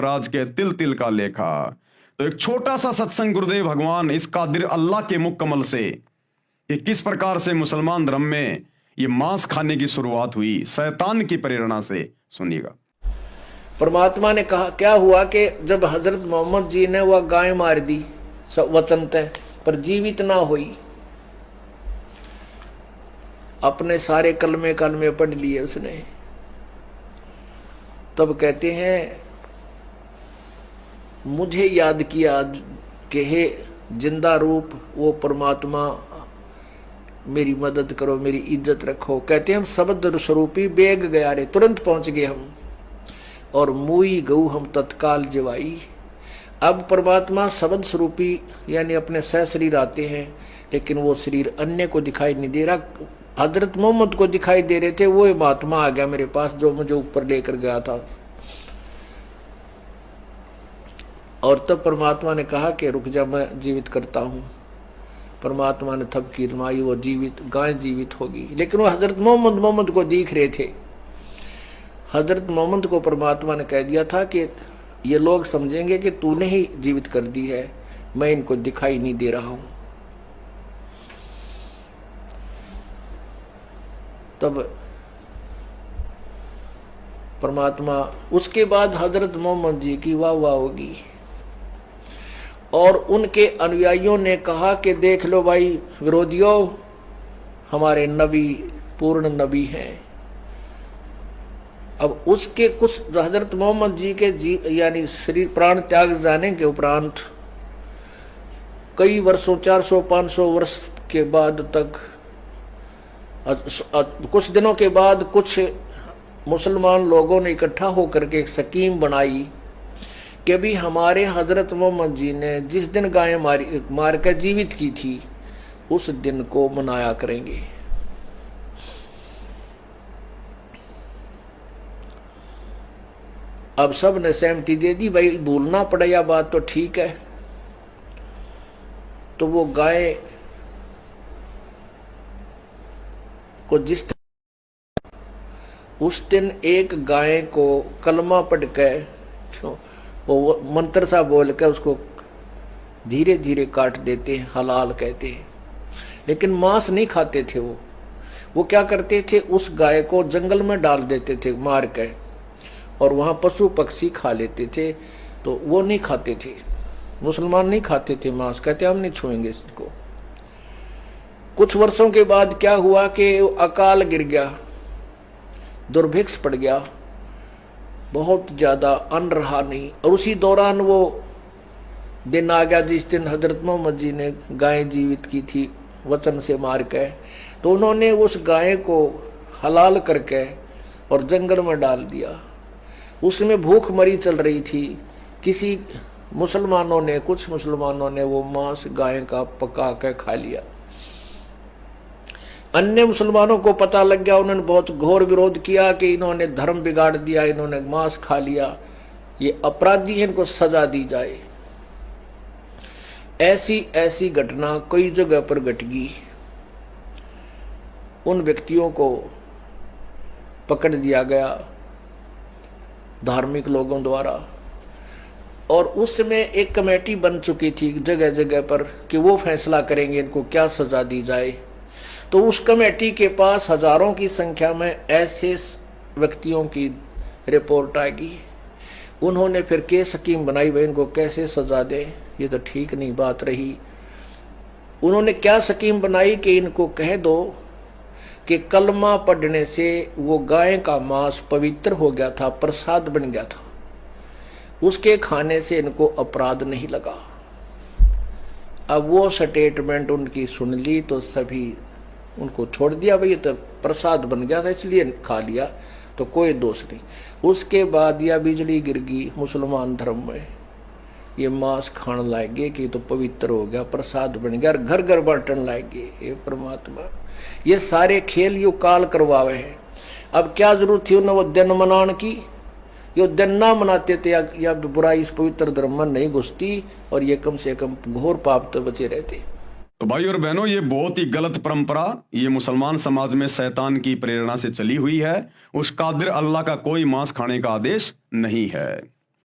राज के तिल तिल का लेखा। तो एक छोटा सा सत्संग गुरुदेव भगवान इस कादिर अल्लाह के मुख कमल से कि किस प्रकार से मुसलमान धर्म में ये मांस खाने की शुरुआत हुई शैतान की प्रेरणा से, सुनिएगा। परमात्मा ने कहा क्या हुआ कि जब हजरत मोहम्मद जी ने वह गाय मार दी वचन तय पर जीवित ना हुई, अपने सारे कलमे कलमे पढ़ लिए उसने, तब कहते हैं मुझे याद किया कि हे जिंदा रूप वो परमात्मा मेरी मदद करो, मेरी इज्जत रखो। कहते हैं हम शब्द स्वरूपी बेग गया रे, तुरंत पहुंच गए हम, और मुई गऊ हम तत्काल जवाई। अब परमात्मा शब्द स्वरूपी यानी अपने सह शरीर आते हैं, लेकिन वो शरीर अन्य को दिखाई नहीं दे रहा। हजरत मोहम्मद को दिखाई दे रहे थे, वो महात्मा आ गया मेरे पास जो मुझे ऊपर लेकर गया था। और तब परमात्मा ने कहा कि रुक जा, मैं जीवित करता हूं। परमात्मा ने थपकी रमाई, वो जीवित गाय जीवित होगी। लेकिन वो हजरत मोहम्मद को दिख रहे थे। हजरत मोहम्मद को परमात्मा ने कह दिया था कि ये लोग समझेंगे कि तूने ही जीवित कर दी है, मैं इनको दिखाई नहीं दे रहा हूं। तब परमात्मा, उसके बाद हजरत मोहम्मद जी की वाह वाह होगी, और उनके अनुयायियों ने कहा कि देख लो भाई विरोधियों, हमारे नबी पूर्ण नबी हैं। अब उसके कुछ हजरत मोहम्मद जी के जीव यानी शरीर प्राण त्याग जाने के उपरांत कई वर्षों 400-500 वर्ष के बाद तक, कुछ दिनों के बाद कुछ मुसलमान लोगों ने इकट्ठा होकर के एक स्कीम बनाई कि भी हमारे हजरत मोहम्मद जी ने जिस दिन गाय मार कर जीवित की थी उस दिन को मनाया करेंगे। अब सब ने सहमति दे दी, भाई भूलना पड़ा यह बात तो ठीक है। तो वो गाय को जिस उस दिन एक गाय को कलमा पढ़ के वो मंत्र सा बोल के उसको धीरे धीरे काट देते हैं, हलाल कहते हैं। लेकिन मांस नहीं खाते थे वो क्या करते थे, उस गाय को जंगल में डाल देते थे मार के, और वहां पशु पक्षी खा लेते थे। तो वो नहीं खाते थे, मुसलमान नहीं खाते थे मांस, कहते हम नहीं छुएंगे इसको। कुछ वर्षों के बाद क्या हुआ कि अकाल गिर गया, दुर्भिक्ष पड़ गया, बहुत ज्यादा अन्न रहा नहीं। और उसी दौरान वो दिन आ गया जिस दिन हजरत मोहम्मद जी ने गाय जीवित की थी वचन से मार के। तो उन्होंने उस गाय को हलाल करके और जंगल में डाल दिया। उसमें भूख मरी चल रही थी। किसी मुसलमानों ने, कुछ मुसलमानों ने वो मांस गाय का पका के खा लिया। अन्य मुसलमानों को पता लग गया, उन्होंने बहुत घोर विरोध किया कि इन्होंने धर्म बिगाड़ दिया, इन्होंने मांस खा लिया, ये अपराधी है, इनको सजा दी जाए। ऐसी ऐसी घटना कई जगह पर घट गई। उन व्यक्तियों को पकड़ दिया गया धार्मिक लोगों द्वारा, और उसमें एक कमेटी बन चुकी थी जगह जगह पर कि वो फैसला करेंगे इनको क्या सजा दी जाए। तो उस कमेटी के पास हजारों की संख्या में ऐसे व्यक्तियों की रिपोर्ट आएगी। उन्होंने फिर केस स्कीम बनाई, भाई इनको कैसे सजा दे, ये तो ठीक नहीं बात रही। उन्होंने क्या स्कीम बनाई कि इनको कह दो कि कलमा पढ़ने से वो गाय का मांस पवित्र हो गया था, प्रसाद बन गया था, उसके खाने से इनको अपराध नहीं लगा। अब वो स्टेटमेंट उनकी सुन ली तो सभी उनको छोड़ दिया, भाई ये तो प्रसाद बन गया था इसलिए खा लिया, तो कोई दोष नहीं। उसके बाद या बिजली गिर गई मुसलमान धर्म में, ये मांस खाने लाएंगे कि तो पवित्र हो गया, प्रसाद बन गया, घर घर बांटन लाएंगे। ये परमात्मा ये सारे खेल यू काल करवावे हैं। अब क्या जरूरत थी उन्हें वो दिन मनाने की, यो दिन ना मनाते थे या बुराई इस पवित्र धर्म में नहीं घुसती, और ये कम से कम घोर पाप तो बचे रहते। तो भाई और बहनों, ये बहुत ही गलत परंपरा ये मुसलमान समाज में शैतान की प्रेरणा से चली हुई है। उस कादिर अल्लाह का कोई मांस खाने का आदेश नहीं है।